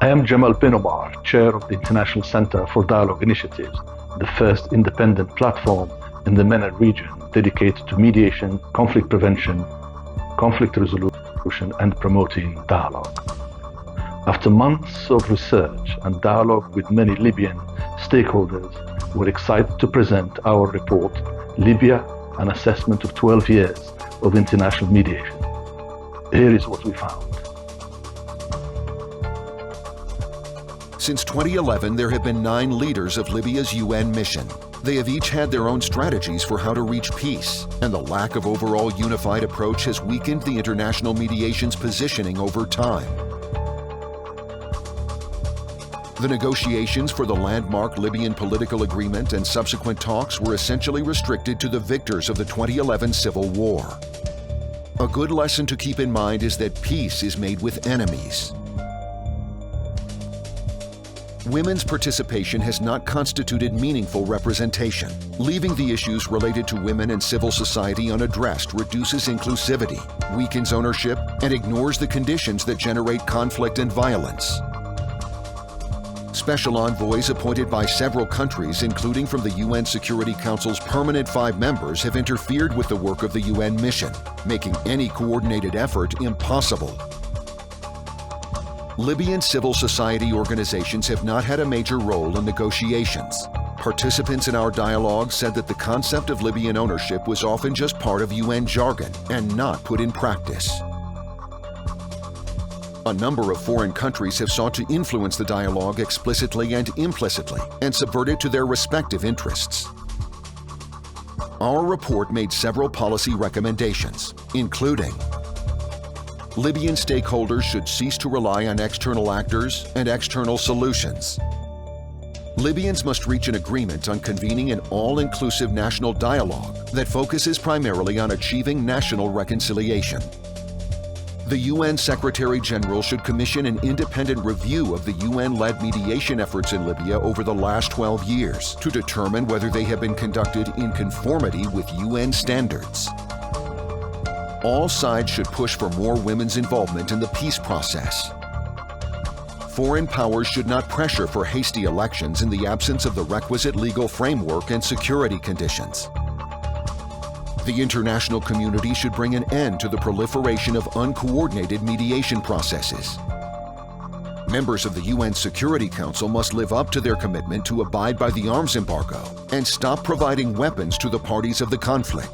I am Jamal bin Omar, Chair of the International Center for Dialogue Initiatives, the first independent platform in the MENA region dedicated to mediation, conflict prevention, conflict resolution, and promoting dialogue. After months of research and dialogue with many Libyan stakeholders, we're excited to present our report, Libya, an assessment of 12 years of international mediation. Here is what we found. Since 2011, there have been 9 leaders of Libya's UN mission. They have each had their own strategies for how to reach peace, and the lack of overall unified approach has weakened the international mediation's positioning over time. The negotiations for the landmark Libyan political agreement and subsequent talks were essentially restricted to the victors of the 2011 civil war. A good lesson to keep in mind is that peace is made with enemies. Women's participation has not constituted meaningful representation. Leaving the issues related to women and civil society unaddressed reduces inclusivity, weakens ownership, and ignores the conditions that generate conflict and violence. Special envoys appointed by several countries, including from the UN Security Council's permanent 5 members, have interfered with the work of the UN mission, making any coordinated effort impossible. Libyan civil society organizations have not had a major role in negotiations. Participants in our dialogue said that the concept of Libyan ownership was often just part of UN jargon and not put in practice. A number of foreign countries have sought to influence the dialogue explicitly and implicitly and subvert it to their respective interests. Our report made several policy recommendations, including Libyan stakeholders should cease to rely on external actors and external solutions. Libyans must reach an agreement on convening an all-inclusive national dialogue that focuses primarily on achieving national reconciliation. The UN Secretary General should commission an independent review of the UN-led mediation efforts in Libya over the last 12 years to determine whether they have been conducted in conformity with UN standards. All sides should push for more women's involvement in the peace process. Foreign powers should not pressure for hasty elections in the absence of the requisite legal framework and security conditions. The international community should bring an end to the proliferation of uncoordinated mediation processes. Members of the UN Security Council must live up to their commitment to abide by the arms embargo and stop providing weapons to the parties of the conflict.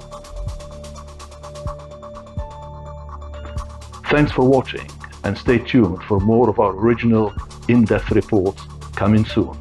Thanks for watching, and stay tuned for more of our original in-depth reports coming soon.